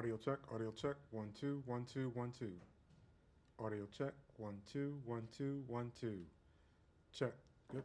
Audio check, 1 2 1 2 1 2. Audio check, 1 2 1 2 1 2. Check. Yep.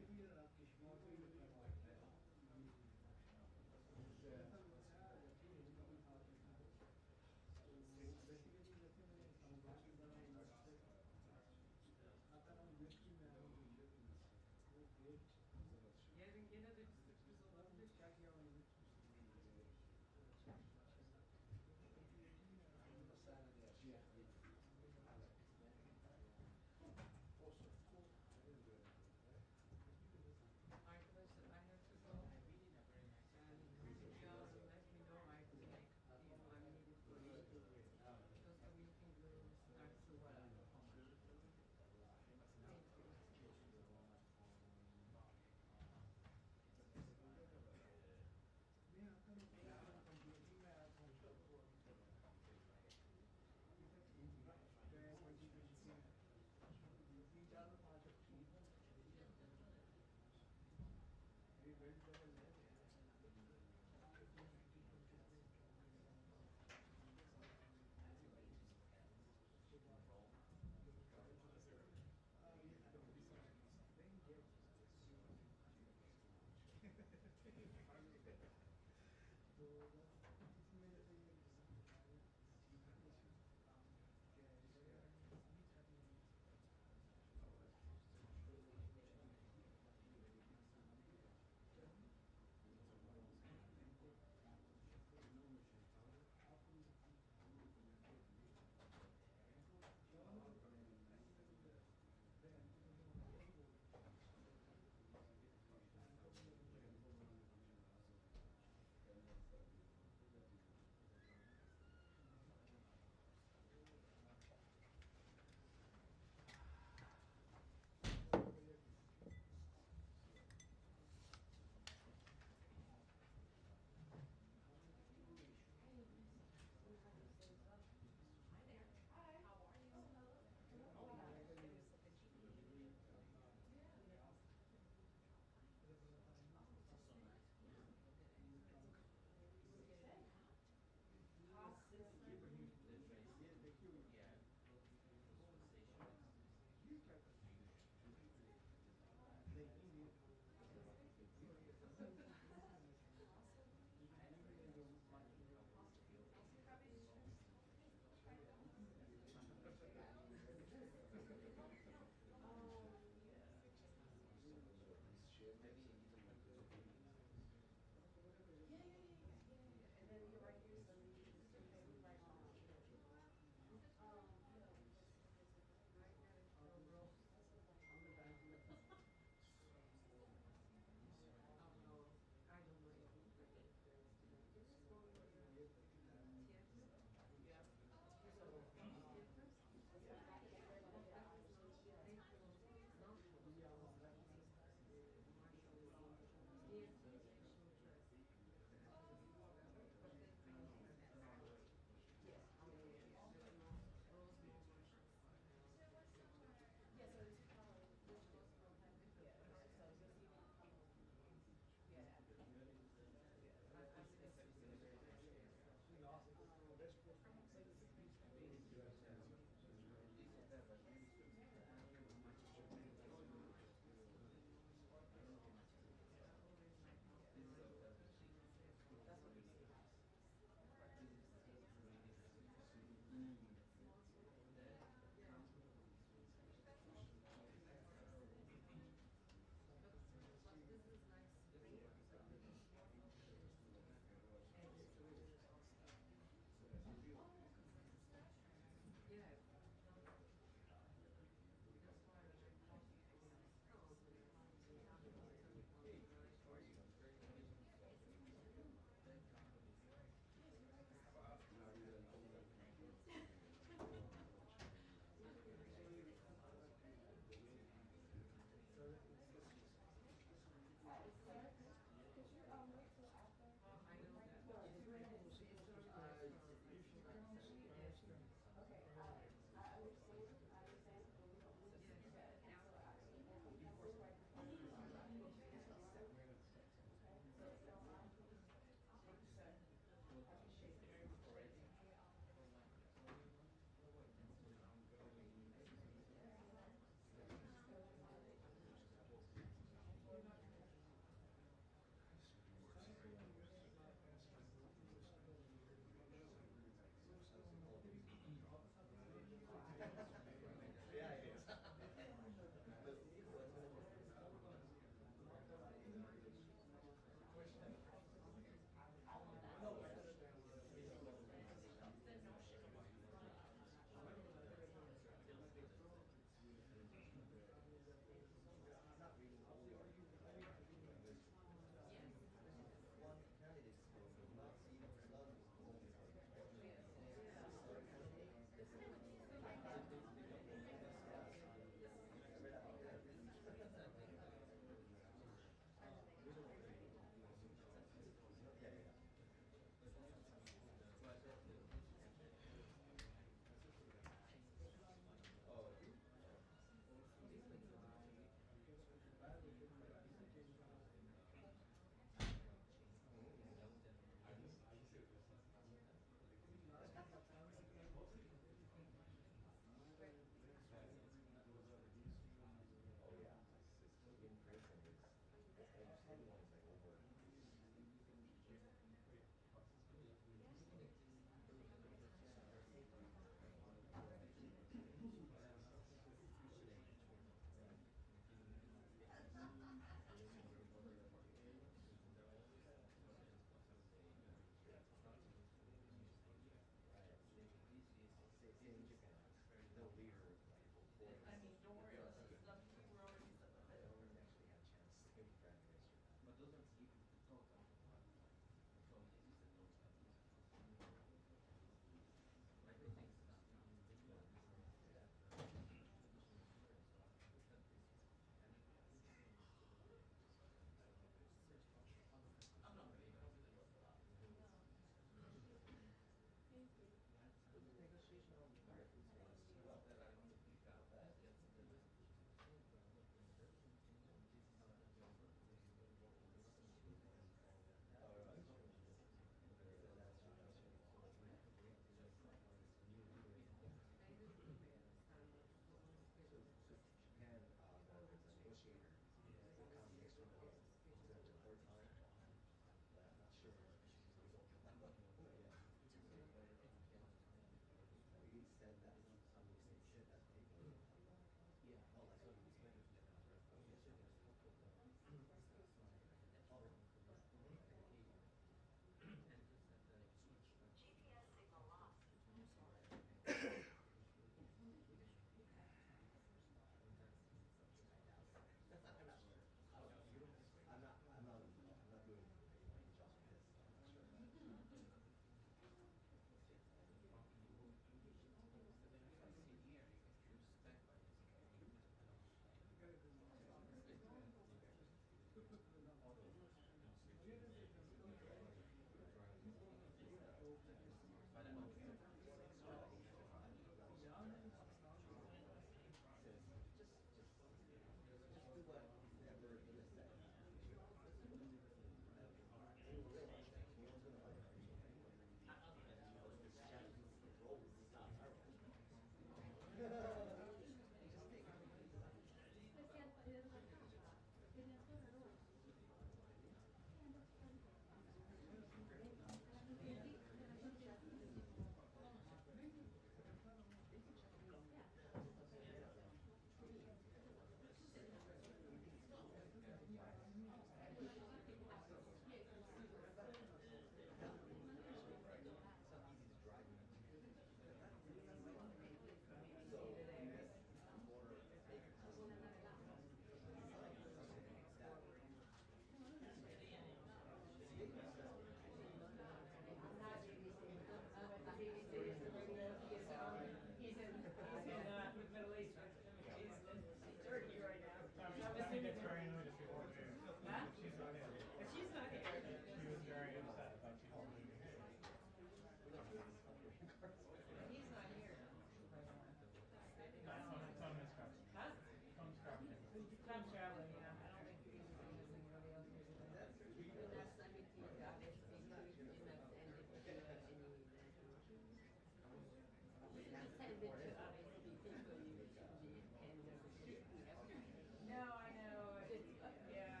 No, I know. It's, yeah.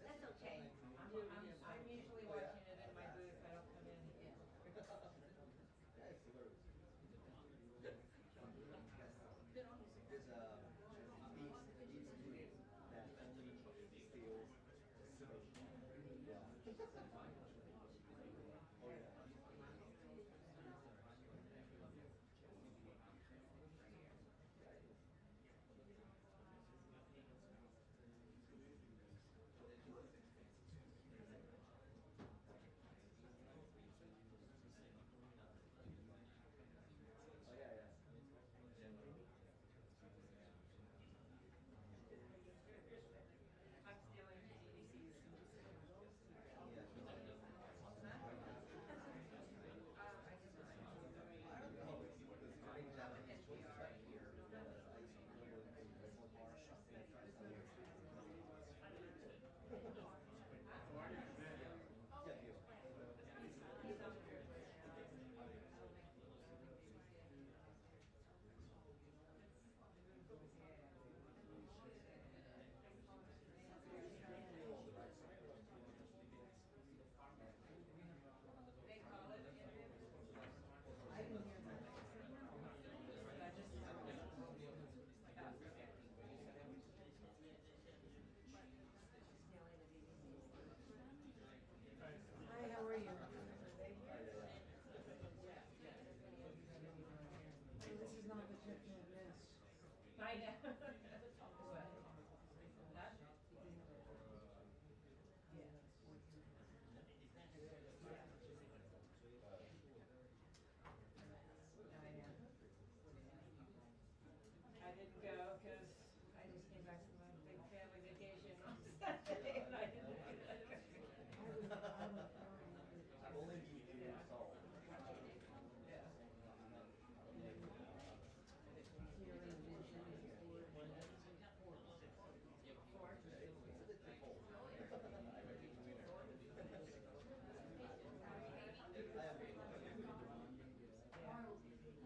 That's okay. I'm usually watching it in my booth. I don't come in. There's a beast that only steals station. Yeah. Oh yeah. Oh yeah, yeah. I'm stealing the DVDs. Yeah. I guess it's I don't know. It's the strange Japanese choices NPR. I hear because I used to go into a rental car and I try to sell it to DVDs. Yeah, deal. He's on there right now. They call it Indian. I didn't hear that. I just Hi, how are you? Oh yeah, yeah. Oh, this is not the check you missed. I know. What? That? Yeah. I didn't go because I just came back from a big family vacation on Sunday and I didn't feel like going. I was fine. I've only been to Yeah. Seoul. Yeah. Here in the vision for Four. It's a bit too cold. I went in winter. I am.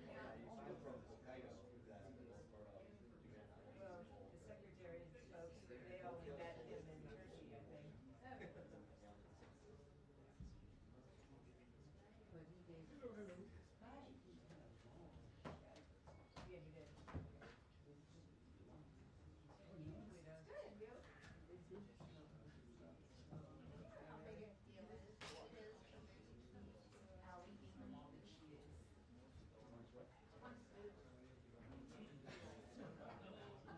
Yeah. I flew from Hokkaido, that's the north part of Japan. Well, the secretary folks, they only met him in Turkey, I think. but he gave Yeah, he did. He usually does.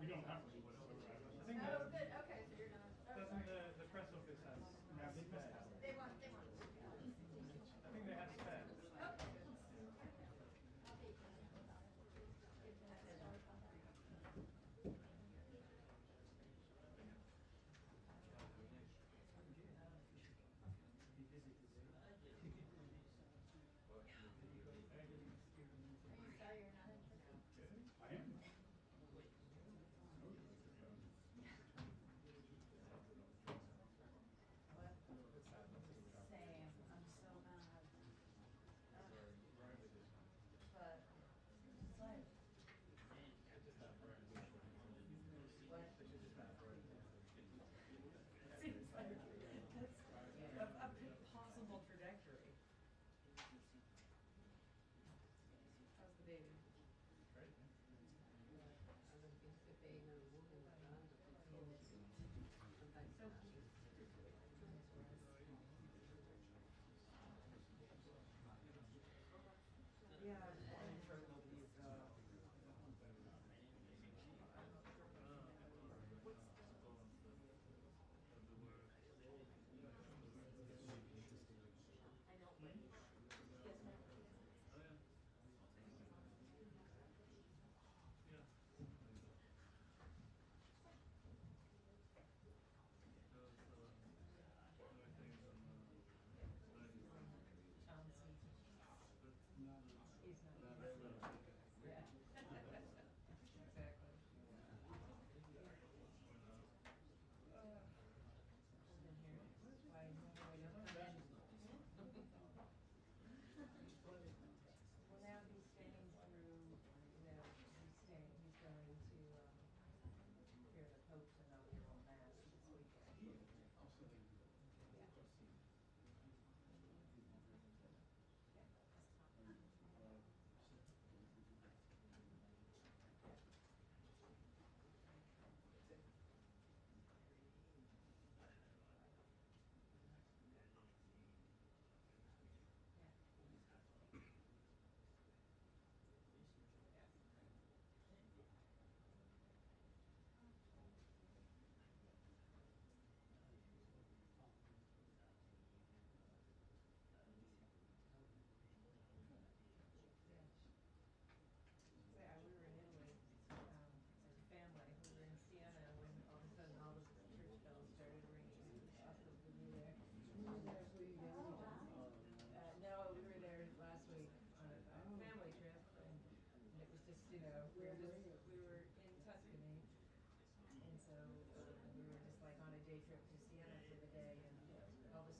We don't have to whatsoever. I think Oh, good. Okay, so you're not. doesn't the press office has now spares? They want. I think they have spares. Okay. Are you sorry you're not in Turkey? I am.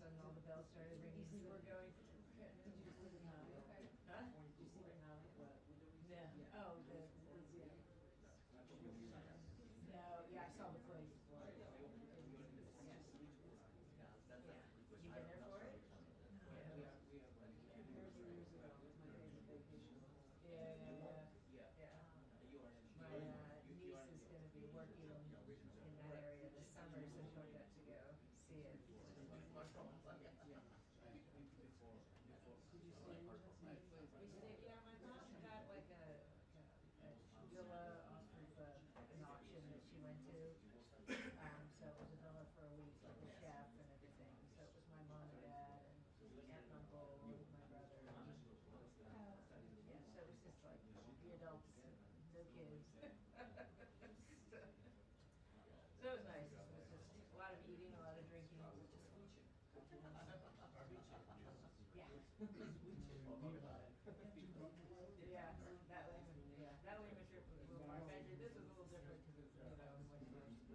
sudden all the bells started ringing, so we're going. Did you see the Nile? Huh? Did you see the Nile? No. Oh, the yeah. No, yeah, I saw the footage before. Yeah. Yeah. You've been there for it? Yeah. Years and years ago, it was my favorite vacation of the whole. Yeah, yeah, yeah. My niece is going to be working in that area this summer, so she'll get to go see it. It's just wonderful. Did you stay in Tuscany? We stayed, yeah, my mom got like a villa off of an auction that she went to. So it was a villa for a week with a chef and everything. So it was my mom and dad and aunt and uncle and my brother. Yeah, so it was just like the adults, no kids. So it was nice. It was just a lot of eating, a lot of drinking. Yeah. Yeah, that Lima trip was a little more adventure. This was a little different because it's, we went to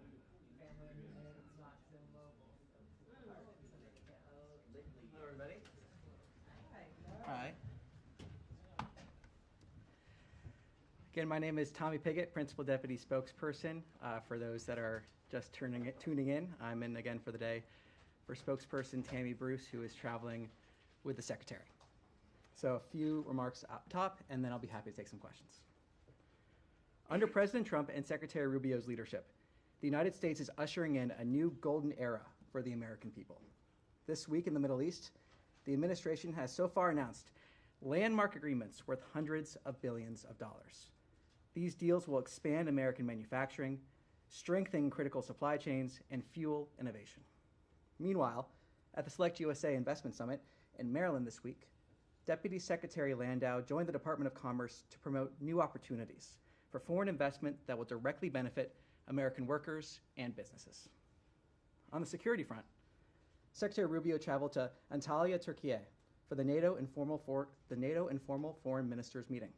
family and it's not so mobile. So it's hard in some of the towns. Hello, everybody. Hi. Hi. Again, my name is Tommy Piggott, Principal Deputy Spokesperson. For those that are just tuning in, I'm in again for the day for Spokesperson Tammy Bruce, who is traveling with the Secretary. So a few remarks up top, and then I'll be happy to take some questions. Under President Trump and Secretary Rubio's leadership, the United States is ushering in a new golden era for the American people. This week in the Middle East, the administration has so far announced landmark agreements worth hundreds of billions of dollars. These deals will expand American manufacturing, strengthen critical supply chains, and fuel innovation. Meanwhile, at the Select USA Investment Summit in Maryland this week, Deputy Secretary Landau joined the Department of Commerce to promote new opportunities for foreign investment that will directly benefit American workers and businesses. On the security front, Secretary Rubio traveled to Antalya, Turkey for the NATO Informal Foreign Ministers meeting,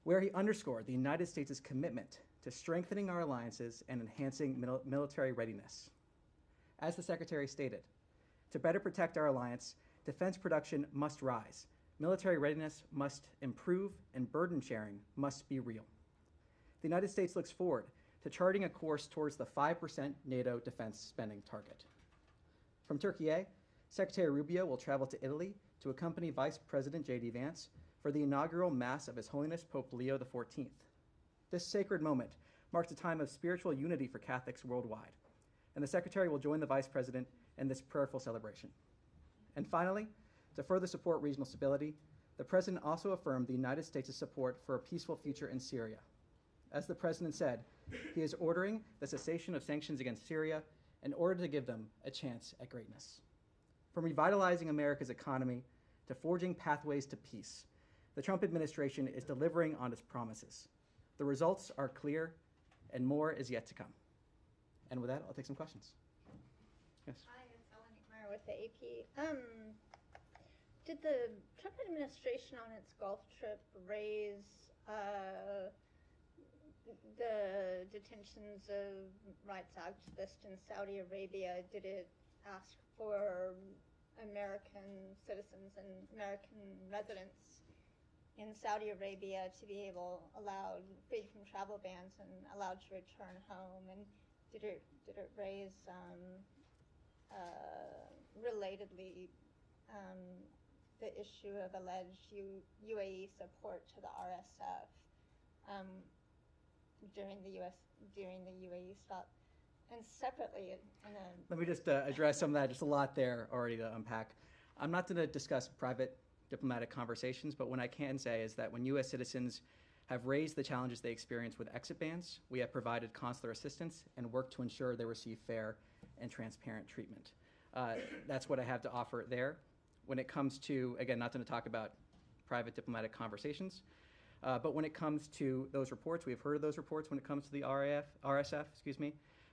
where he underscored the United States' commitment to strengthening our alliances and enhancing military readiness. As the Secretary stated, to better protect our alliance, defense production must rise, military readiness must improve, and burden sharing must be real. The United States looks forward to charting a course towards the 5% NATO defense spending target. From Turkey, Secretary Rubio will travel to Italy to accompany Vice President J.D. Vance for the inaugural Mass of His Holiness Pope Leo XIV. This sacred moment marks a time of spiritual unity for Catholics worldwide, and the Secretary will join the Vice President in this prayerful celebration. And finally, to further support regional stability, the President also affirmed the United States' support for a peaceful future in Syria. As the President said, he is ordering the cessation of sanctions against Syria in order to give them a chance at greatness. From revitalizing America's economy to forging pathways to peace, the Trump administration is delivering on its promises. The results are clear, and more is yet to come. And with that, I'll take some questions. Yes. Hi, it's Ellen Nickmeyer with the AP. Did the Trump administration on its Gulf trip raise the detentions of rights activists in Saudi Arabia? Did it ask for American citizens and American residents in Saudi Arabia to be allowed free from travel bans and allowed to return home? And did it raise relatedly the issue of alleged UAE support to the RSF during the UAE stop? And separately, let me just address some of that. Just a lot there already to unpack. I'm not going to discuss private diplomatic conversations, but what I can say is that when U.S. citizens have raised the challenges they experience with exit bans, we have provided consular assistance and worked to ensure they receive fair and transparent treatment. That's what I have to offer there. When it comes to, again, not going to talk about private diplomatic conversations, but when it comes to those reports, we have heard of those reports when it comes to the RSF.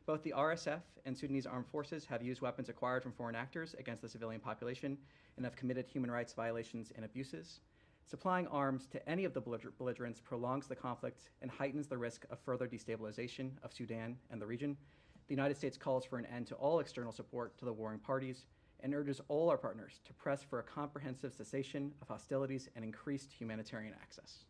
Both the RSF and Sudanese armed forces have used weapons acquired from foreign actors against the civilian population and have committed human rights violations and abuses. Supplying arms to any of the belligerents prolongs the conflict and heightens the risk of further destabilization of Sudan and the region. The United States calls for an end to all external support to the warring parties and urges all our partners to press for a comprehensive cessation of hostilities and increased humanitarian access.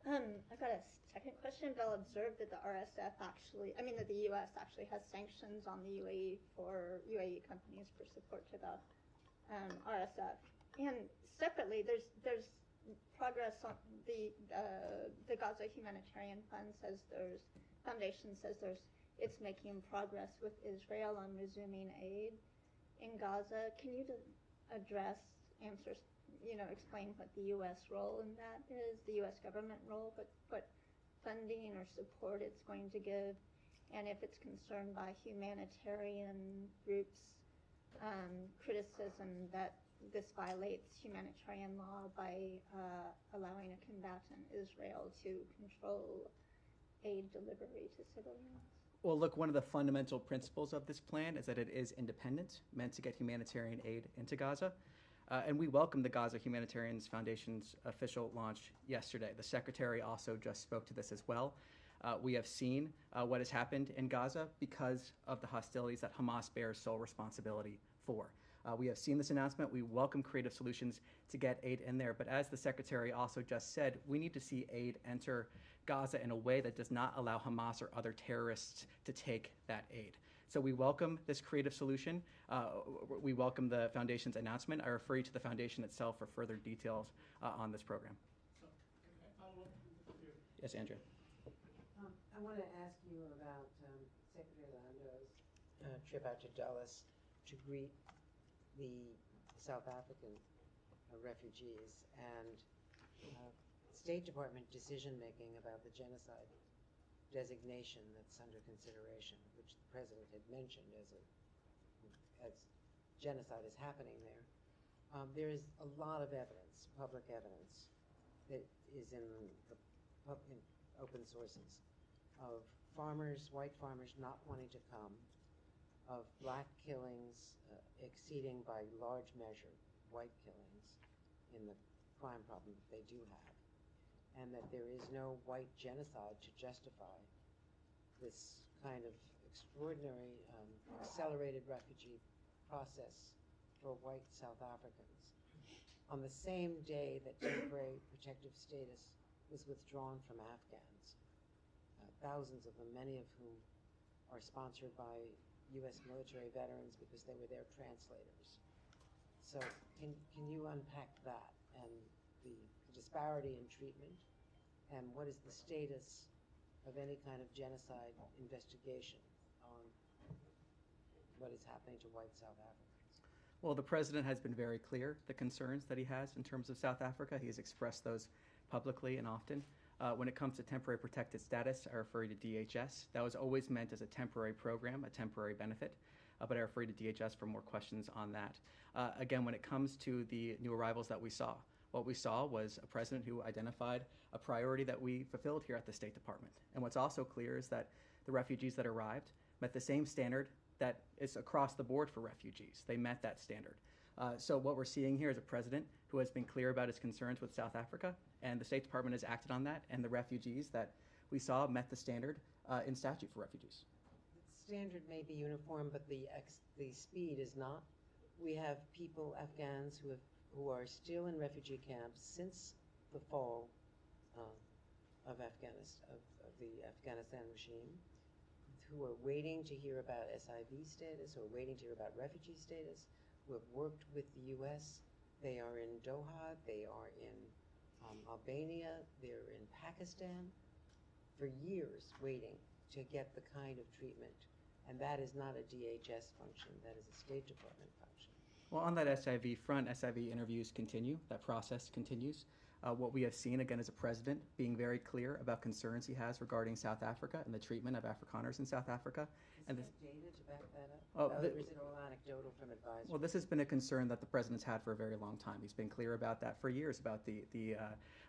I got a second question. I'll observe that the that the U.S. actually has sanctions on the UAE for UAE companies for support to the RSF. And separately, there's progress on the Gaza Humanitarian Fund Foundation says it's making progress with Israel on resuming aid in Gaza. Can you explain what the U.S. role in that is, the U.S. government role, what funding or support it's going to give, and if it's concerned by humanitarian groups' criticism that this violates humanitarian law by allowing a combatant, Israel, to control aid delivery to civilians? Well, look, one of the fundamental principles of this plan is that it is independent, meant to get humanitarian aid into Gaza. And we welcome the Gaza Humanitarian Foundation's official launch yesterday. The Secretary also just spoke to this as well. We have seen what has happened in Gaza because of the hostilities that Hamas bears sole responsibility for. We have seen this announcement. We welcome creative solutions to get aid in there. But as the Secretary also just said, we need to see aid enter Gaza in a way that does not allow Hamas or other terrorists to take that aid. So we welcome this creative solution. We welcome the Foundation's announcement. I refer you to the Foundation itself for further details on this program. So, can I follow up with you? Yes, Andrea. I want to ask you about Secretary Lando's trip out to Dulles to greet the South African refugees and State Department decision-making about the genocide designation that's under consideration, which the President had mentioned as genocide is happening there. There is a lot of evidence, public evidence, that is in open sources of farmers, white farmers not wanting to come, of black killings exceeding by large measure white killings in the crime problem that they do have, and that there is no white genocide to justify this kind of extraordinary accelerated refugee process for white South Africans. On the same day that temporary protective status was withdrawn from Afghans, thousands of them, many of whom are sponsored by U.S. military veterans because they were their translators. So can you unpack that and the disparity in treatment, and what is the status of any kind of genocide investigation on what is happening to white South Africans? Well, the President has been very clear, the concerns that he has in terms of South Africa. He has expressed those publicly and often. When it comes to temporary protected status, I refer you to DHS. That was always meant as a temporary program, a temporary benefit, but I refer you to DHS for more questions on that. Again, when it comes to the new arrivals that we saw, what we saw was a president who identified a priority that we fulfilled here at the State Department. And what's also clear is that the refugees that arrived met the same standard that is across the board for refugees. They met that standard. So what we're seeing here is a president who has been clear about his concerns with South Africa, and the State Department has acted on that, and the refugees that we saw met the standard in statute for refugees. The standard may be uniform, but the speed is not. We have people, Afghans, who are still in refugee camps since the fall of the Afghanistan regime, who are waiting to hear about SIV status, who are waiting to hear about refugee status, who have worked with the U.S. They are in Doha, they are in Albania, they're in Pakistan, for years waiting to get the kind of treatment. And that is not a DHS function, that is a State Department function. Well, on that SIV front, SIV interviews continue. That process continues. What we have seen, again, is a president being very clear about concerns he has regarding South Africa and the treatment of Afrikaners in South Africa. Is there data to back that up? Oh, or is it all anecdotal from advisors? Well, this has been a concern that the president's had for a very long time. He's been clear about that for years, about the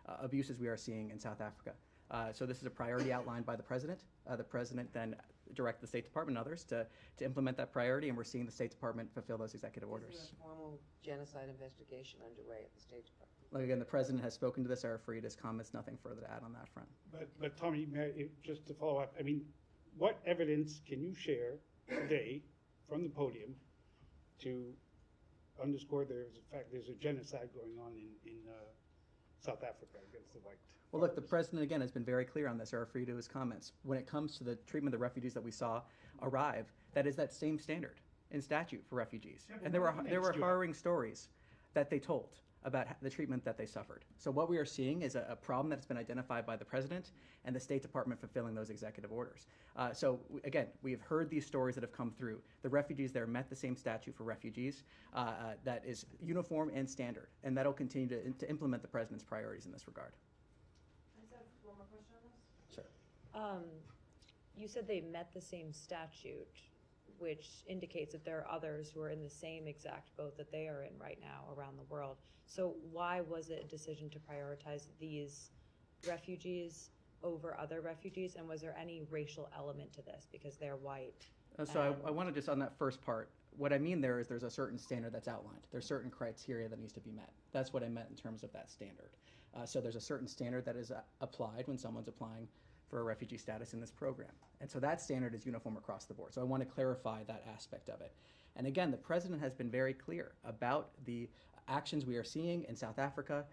abuses we are seeing in South Africa. So this is a priority outlined by the president. The president then directed the State Department and others to implement that priority, and we're seeing the State Department fulfill those executive orders. Is there a formal genocide investigation underway at the State Department? Like, again, the president has spoken to this. I refer you to his comments. Nothing further to add on that front. But Tommy, just to follow up, I mean, what evidence can you share today from the podium to underscore there's a genocide going on in South Africa against the white? Well, look, the president, again, has been very clear on this, I refer you to his comments. When it comes to the treatment of the refugees that we saw arrive, that is that same standard in statute for refugees. Yeah, but And there what were evidence do you have? harrowing stories that they told about the treatment that they suffered. So what we are seeing is a problem that has been identified by the president and the State Department fulfilling those executive orders. Again, we have heard these stories that have come through. The refugees there met the same statute for refugees that is uniform and standard, and that'll continue to implement the president's priorities in this regard. I just have one more question on this. Sure. You said they met the same statute, which indicates that there are others who are in the same exact boat that they are in right now around the world. So why was it a decision to prioritize these refugees over other refugees? And was there any racial element to this because they're white? I want to just, on that first part, what I mean there is there's a certain standard that's outlined. There's certain criteria that needs to be met. That's what I meant in terms of that standard. So there's a certain standard that is applied when someone's applying for a refugee status in this program. And so that standard is uniform across the board. So I want to clarify that aspect of it. And again, the president has been very clear about the actions we are seeing in South Africa,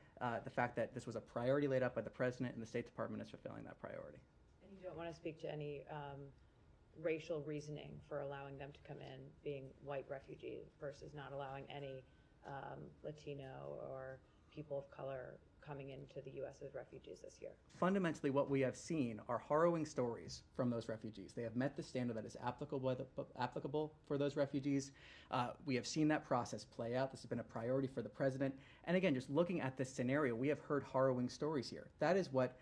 the fact that this was a priority laid out by the president, and the State Department is fulfilling that priority. And you don't want to speak to any racial reasoning for allowing them to come in being white refugees versus not allowing any Latino or people of color coming into the U.S. as refugees this year? Fundamentally, what we have seen are harrowing stories from those refugees. They have met the standard that is applicable for those refugees. We have seen that process play out. This has been a priority for the president. And again, just looking at this scenario, we have heard harrowing stories here. That is what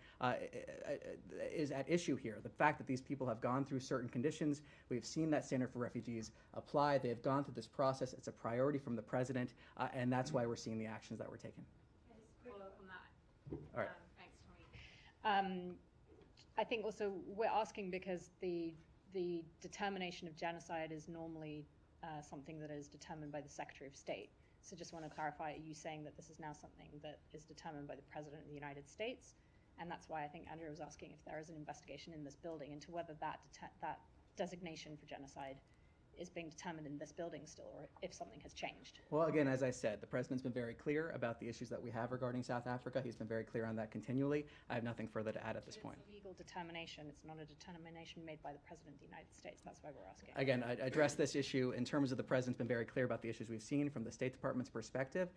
is at issue here. The fact that these people have gone through certain conditions. We have seen that standard for refugees apply. They have gone through this process. It's a priority from the president, and that's why we're seeing the actions that were taken. Follow up on that. All right. Thanks, Tommy. I think also we're asking because the determination of genocide is normally something that is determined by the Secretary of State. So just want to clarify, are you saying that this is now something that is determined by the President of the United States? And that's why I think Andrew was asking if there is an investigation in this building into whether that designation for genocide is being determined in this building still, or if something has changed. Well, again, as I said, the president's been very clear about the issues that we have regarding South Africa. He's been very clear on that continually. I have nothing further to add at this point. It's a legal determination. It's not a determination made by the President of the United States. That's why we're asking. Again, I address this issue in terms of the president's been very clear about the issues we've seen from the State Department's perspective.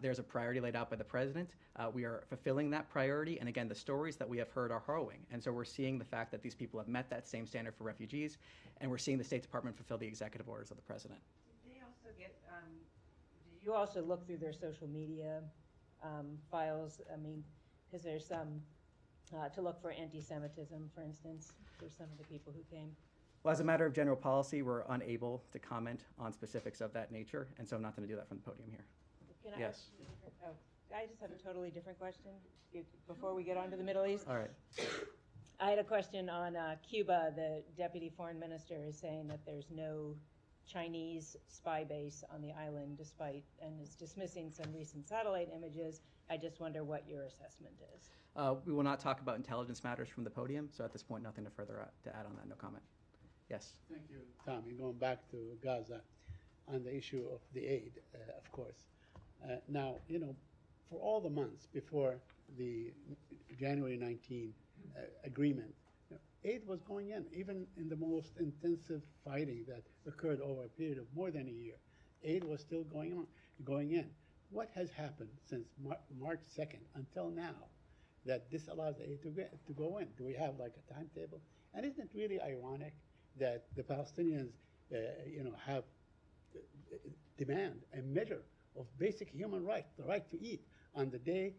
There's a priority laid out by the president. We are fulfilling that priority. And again, the stories that we have heard are harrowing. And so we're seeing the fact that these people have met that same standard for refugees, and we're seeing the State Department fulfill the executive orders of the president. Did they also get, did you also look through their social media files? I mean, because there's some, to look for anti-Semitism, for instance, for some of the people who came. Well, as a matter of general policy, we're unable to comment on specifics of that nature, and so I'm not going to do that from the podium here. Can I Yes. ask you a different, I just have a totally different question before we get on to the Middle East. All right. I had a question on Cuba. The deputy foreign minister is saying that there's no Chinese spy base on the island and is dismissing some recent satellite images. I just wonder what your assessment is. We will not talk about intelligence matters from the podium, so at this point, nothing to further to add on that. No comment. Yes. Thank you, Tommy. Going back to Gaza on the issue of the aid, of course. Now, for all the months before the January 19 agreement, aid was going in, even in the most intensive fighting that occurred over a period of more than a year. Aid was still going in. What has happened since March 2nd until now that this allows aid to go in? Do we have like a timetable? And isn't it really ironic that the Palestinians, have demand a measure of basic human rights, the right to eat, on the day,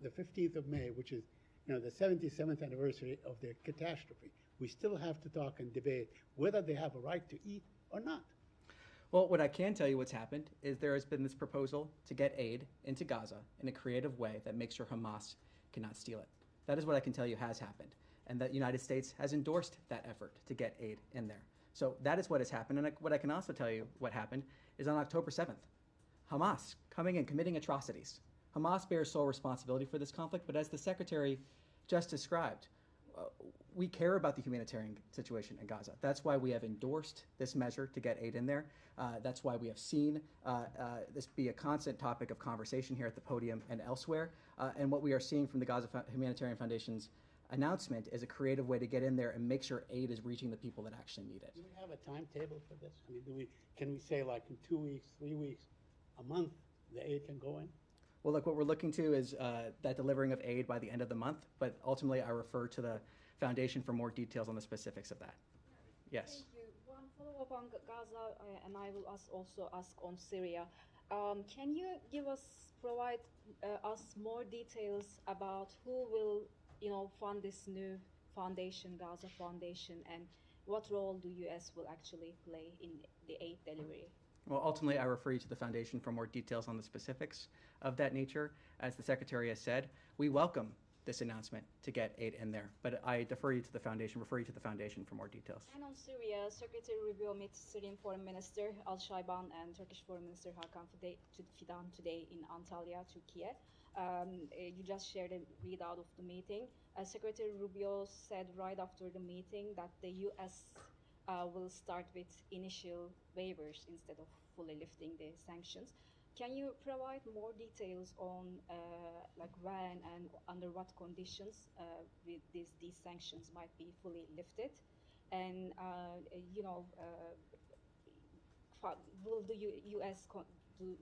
the 15th of May, which is the 77th anniversary of their catastrophe? We still have to talk and debate whether they have a right to eat or not. Well, what I can tell you what's happened is there has been this proposal to get aid into Gaza in a creative way that makes sure Hamas cannot steal it. That is what I can tell you has happened, and that the United States has endorsed that effort to get aid in there. So that is what has happened, and what I can also tell you what happened is on October 7th, Hamas coming in, committing atrocities. Hamas bears sole responsibility for this conflict, but as the Secretary just described, we care about the humanitarian situation in Gaza. That's why we have endorsed this measure to get aid in there. That's why we have seen this be a constant topic of conversation here at the podium and elsewhere. And what we are seeing from the Gaza Humanitarian Foundation's announcement is a creative way to get in there and make sure aid is reaching the people that actually need it. Do we have a timetable for this? I mean, can we say like in 2 weeks, 3 weeks, a month, the aid can go in? Well, look, what we're looking to is that delivering of aid by the end of the month, but ultimately I refer to the foundation for more details on the specifics of that. Yes. Thank you. One follow-up on Gaza, and I will also ask on Syria. Can you provide us more details about who will, fund this new foundation, Gaza Foundation, and what role the U.S. will actually play in the aid delivery? Well, ultimately, I refer you to the foundation for more details on the specifics of that nature. As the Secretary has said, we welcome this announcement to get aid in there, but I refer you to the foundation for more details. And on Syria, Secretary Rubio meets Syrian Foreign Minister Al-Shaiban and Turkish Foreign Minister Hakan Fidan today in Antalya, Turkey. You just shared a readout of the meeting. Secretary Rubio said right after the meeting that the U.S. Will start with initial waivers instead of fully lifting the sanctions. Can you provide more details on like when and under what conditions these sanctions might be fully lifted? And will the U.S.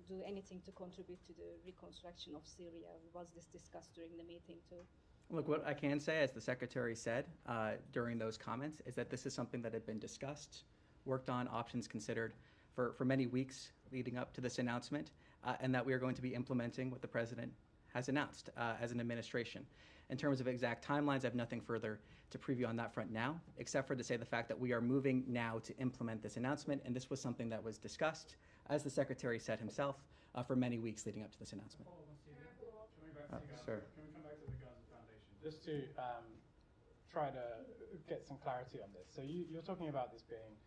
do anything to contribute to the reconstruction of Syria? Was this discussed during the meeting too? Look, what I can say, as the Secretary said during those comments, is that this is something that had been discussed, worked on, options considered for many weeks leading up to this announcement, and that we are going to be implementing what the President has announced as an administration. In terms of exact timelines, I have nothing further to preview on that front now, except for to say the fact that we are moving now to implement this announcement, and this was something that was discussed, as the Secretary said himself, for many weeks leading up to this announcement. Sir. Can we come back to the Gaza Foundation? Just to try to get some clarity on this. So you're talking about this being,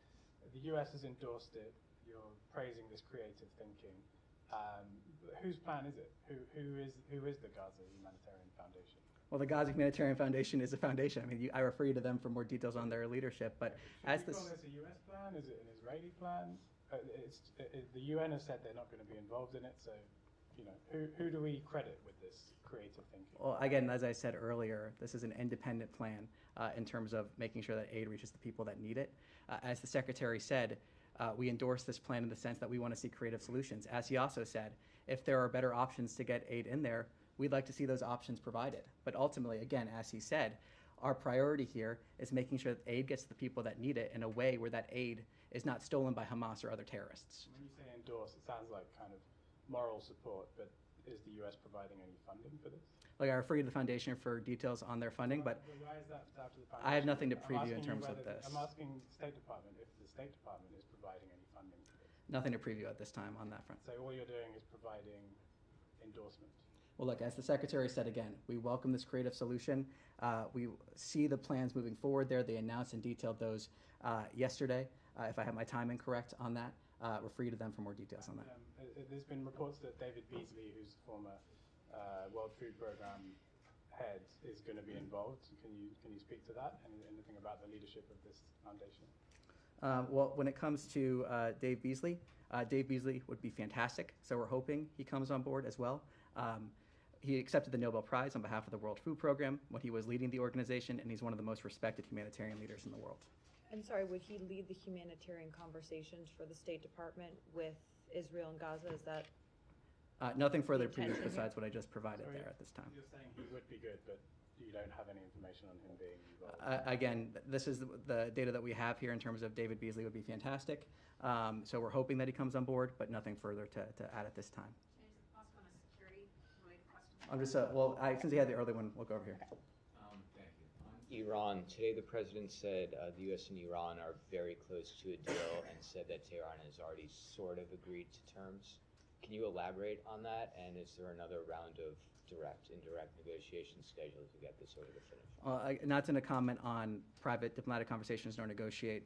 the US has endorsed it, you're praising this creative thinking. Whose plan is it? Who is the Gaza Humanitarian Foundation? Well, the Gaza Humanitarian Foundation is a foundation. I mean, I refer you to them for more details on their leadership. But Should we call this a US plan? Is it an Israeli plan? The UN has said they're not going to be involved in it. So, who do we credit with this creative thinking? Well, again, as I said earlier, this is an independent plan in terms of making sure that aid reaches the people that need it. As the Secretary said, we endorse this plan in the sense that we want to see creative solutions. As he also said, if there are better options to get aid in there, we'd like to see those options provided. But ultimately, again, as he said, our priority here is making sure that aid gets to the people that need it in a way where that aid is not stolen by Hamas or other terrorists. When you say endorse, it sounds like kind of moral support, but is the U.S. providing any funding for this? Like, I refer you to the foundation for details on their funding, but why is that after the foundation? I have nothing to preview in terms of this. I'm asking State Department if the State Department is providing any funding for this. Nothing to preview at this time on that front. So all you're doing is providing endorsement. Well, look, as the Secretary said again, we welcome this creative solution. We see the plans moving forward there. They announced and detailed those yesterday. If I have my timing correct on that, refer you to them for more details on that. There's been reports that David Beasley, who's former World Food Programme head, is going to be involved. Can you speak to that? Anything about the leadership of this foundation? Well, when it comes to Dave Beasley would be fantastic. So we're hoping he comes on board as well. He accepted the Nobel Prize on behalf of the World Food Programme when he was leading the organization, and he's one of the most respected humanitarian leaders in the world. And sorry, would he lead the humanitarian conversations for the State Department with Israel and Gaza? Is that nothing further preview intention besides what I just provided there at this time. You're saying he would be good, but you don't have any information on him being involved? Again, this is the data that we have here in terms of David Beasley would be fantastic. So we're hoping that he comes on board, but nothing further to add at this time. I'm just, since he had the early one, we'll go over here. Thank you. Iran, today the president said the U.S. and Iran are very close to a deal and said that Tehran has already sort of agreed to terms. Can you elaborate on that? And is there another round of direct, indirect negotiations scheduled to get this over the finish? Well, not to comment on private diplomatic conversations nor negotiate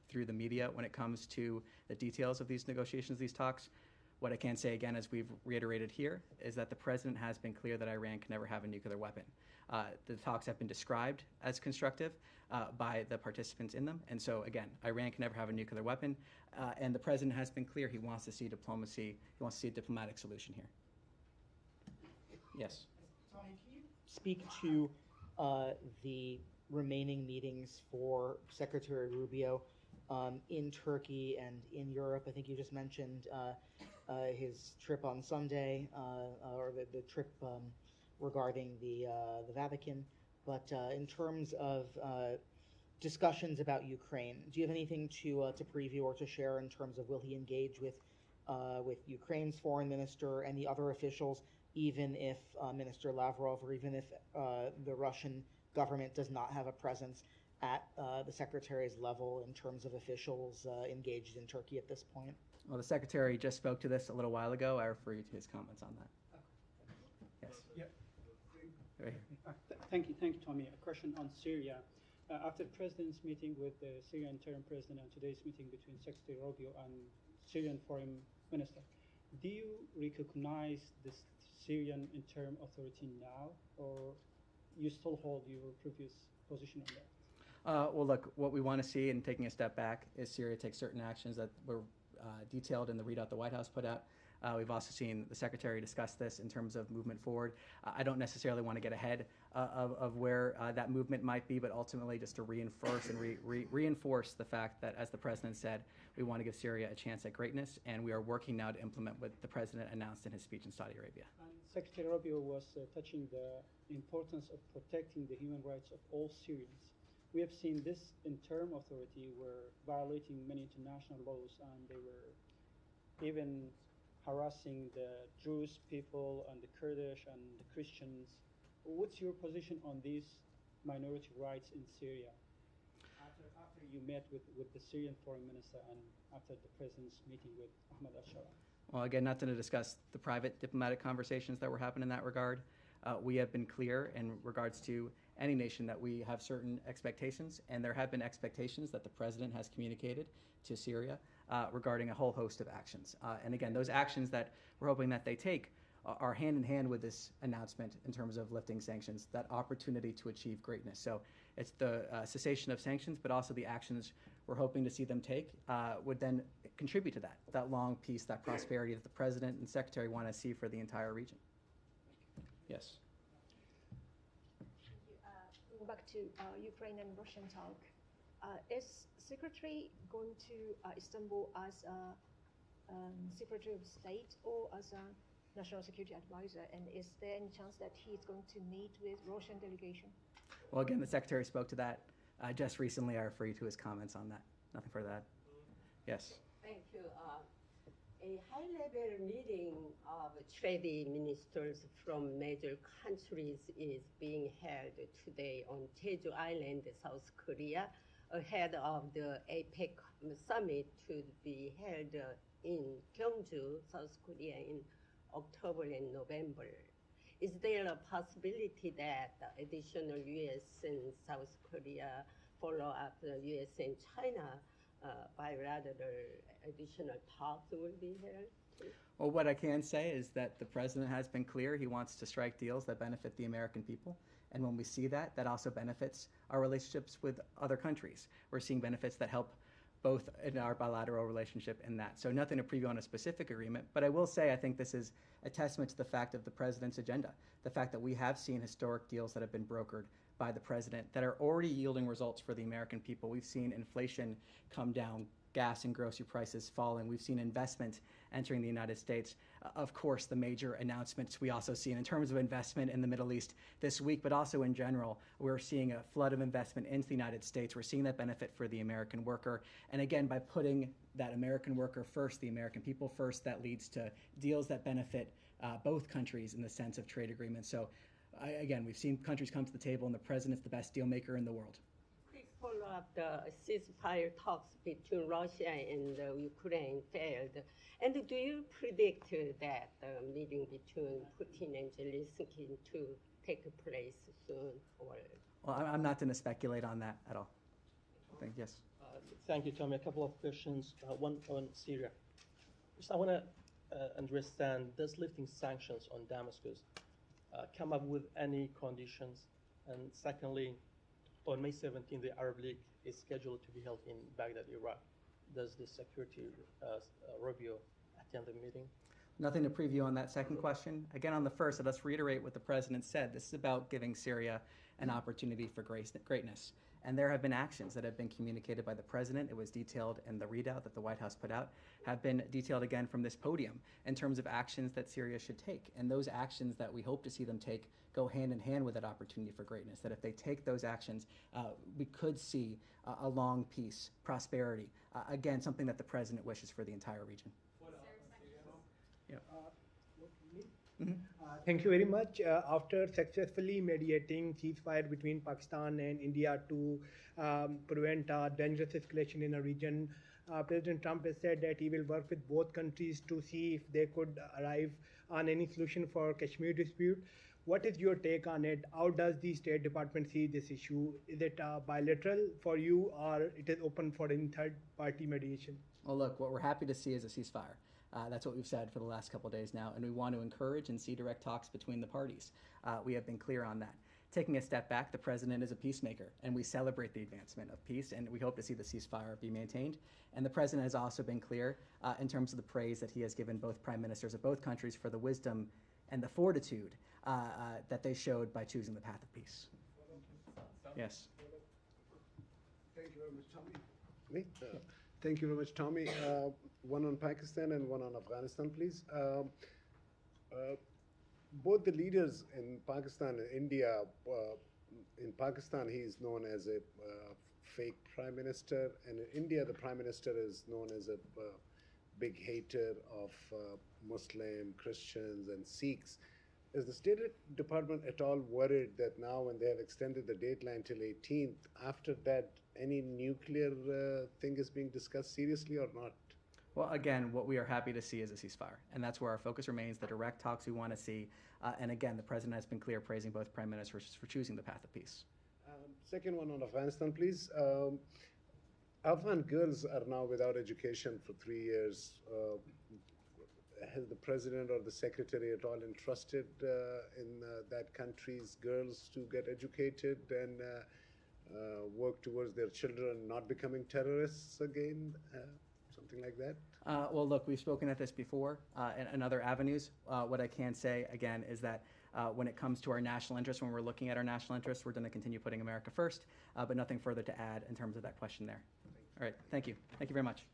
through the media when it comes to the details of these negotiations, these talks. What I can say again, as we've reiterated here, is that the president has been clear that Iran can never have a nuclear weapon. The talks have been described as constructive by the participants in them. And so, again, Iran can never have a nuclear weapon. And the president has been clear he wants to see diplomacy, he wants to see a diplomatic solution here. Yes. Tommy, can you speak to the remaining meetings for Secretary Rubio in Turkey and in Europe? I think you just mentioned his trip on Sunday, or the trip regarding the Vatican. But in terms of discussions about Ukraine, do you have anything to preview or to share in terms of will he engage with Ukraine's foreign minister and the other officials, even if Minister Lavrov, or even if the Russian government does not have a presence at the secretary's level in terms of officials engaged in Turkey at this point? Well, the secretary just spoke to this a little while ago. I refer you to his comments on that. Yes. Yeah. Right. Thank you, Tommy. A question on Syria. After the president's meeting with the Syrian interim president and today's meeting between Secretary Rubio and Syrian foreign minister, do you recognize this Syrian interim authority now, or you still hold your previous position on that? Well, look, what we want to see, and taking a step back, is Syria take certain actions that were detailed in the readout the White House put out. We've also seen the Secretary discuss this in terms of movement forward. I don't necessarily want to get ahead of where that movement might be, but ultimately just to reinforce and reinforce the fact that, as the President said, we want to give Syria a chance at greatness, and we are working now to implement what the President announced in his speech in Saudi Arabia. And Secretary Rubio was touching the importance of protecting the human rights of all Syrians. We have seen this interim authority were violating many international laws, and they were even harassing the Jewish people and the Kurdish and the Christians. What's your position on these minority rights in Syria? After you met with the Syrian foreign minister and after the president's meeting with Ahmed al-Shara? Well, again, not to discuss the private diplomatic conversations that were happening in that regard. We have been clear in regards to any nation that we have certain expectations, and there have been expectations that the president has communicated to Syria regarding a whole host of actions. And again, those actions that we're hoping that they take are hand in hand with this announcement in terms of lifting sanctions, that opportunity to achieve greatness. So it's the cessation of sanctions, but also the actions we're hoping to see them take would then contribute to that long peace, that prosperity that the president and secretary want to see for the entire region. Yes. Going back to Ukraine and Russian talk, is Secretary going to Istanbul as a Secretary of State or as a National Security Advisor? And is there any chance that he is going to meet with Russian delegation? Well, again, the Secretary spoke to that just recently. I refer you to his comments on that. Nothing further to add. Yes. Thank you. A high-level meeting of trade ministers from major countries is being held today on Jeju Island, South Korea, ahead of the APEC summit to be held in Gyeongju, South Korea, in October and November. Is there a possibility that additional U.S. and South Korea follow up the U.S. and China bilateral additional talks will be held? Well, what I can say is that the president has been clear he wants to strike deals that benefit the American people. And when we see that, that also benefits our relationships with other countries. We're seeing benefits that help both in our bilateral relationship and that. So nothing to preview on a specific agreement, but I will say I think this is a testament to the fact of the president's agenda, the fact that we have seen historic deals that have been brokered by the president that are already yielding results for the American people. We've seen inflation come down, gas and grocery prices falling. We've seen investment entering the United States. Of course, the major announcements we also see in terms of investment in the Middle East this week, but also in general, we're seeing a flood of investment into the United States. We're seeing that benefit for the American worker. And again, by putting that American worker first, the American people first, that leads to deals that benefit both countries in the sense of trade agreements. So again, we've seen countries come to the table, and the president's the best deal maker in the world. Quick follow-up, the ceasefire talks between Russia and Ukraine failed. And do you predict that the meeting between Putin and Zelensky to take place soon? Or? Well, I'm not going to speculate on that at all. Yes. Thank you, Tommy. A couple of questions. One on Syria. First, I want to understand, does lifting sanctions on Damascus come up with any conditions And secondly, on May 17th, the Arab League is scheduled to be held in Baghdad, Iraq. Does the Secretary Rubio attend the meeting? Nothing to preview on that second question. Again, on the first, let us reiterate what the President said. This is about giving Syria an opportunity for greatness. And there have been actions that have been communicated by the President. It was detailed in the readout that the White House put out, have been detailed again from this podium in terms of actions that Syria should take. And those actions that we hope to see them take go hand in hand with that opportunity for greatness, that if they take those actions, we could see a long peace, prosperity, again, something that the President wishes for the entire region. Yeah. Thank you very much. After successfully mediating ceasefire between Pakistan and India to prevent dangerous escalation in the region, President Trump has said that he will work with both countries to see if they could arrive on any solution for Kashmir dispute. What is your take on it? How does the State Department see this issue? Is it bilateral for you, or it is open for any third-party mediation? Well, look, what we're happy to see is a ceasefire. That's what we've said for the last couple of days now, and we want to encourage and see direct talks between the parties. We have been clear on that. Taking a step back, the President is a peacemaker, and we celebrate the advancement of peace, and we hope to see the ceasefire be maintained. And the President has also been clear in terms of the praise that he has given both prime ministers of both countries for the wisdom and the fortitude that they showed by choosing the path of peace. Yes. Thank you very much, Tommy. Thank you very much, Tommy. One on Pakistan and one on Afghanistan, please. Both the leaders in Pakistan and India, in Pakistan, he is known as a fake prime minister, and in India, the prime minister is known as a big hater of Muslim, Christians, and Sikhs. Is the State Department at all worried that now when they have extended the deadline till 18th, after that, any nuclear thing is being discussed seriously or not? Well, again, what we are happy to see is a ceasefire, and that's where our focus remains, the direct talks we want to see. And again, the President has been clear praising both prime ministers for choosing the path of peace. Second one on Afghanistan, please. Afghan girls are now without education for 3 years. Has the President or the Secretary at all entrusted in that country's girls to get educated and work towards their children not becoming terrorists again? Something like that? Well, look, we've spoken at this before in other avenues. What I can say, again, is that when it comes to our national interests, when we're looking at our national interests, we're going to continue putting America first, but nothing further to add in terms of that question there. All right, thank you. Thank you very much.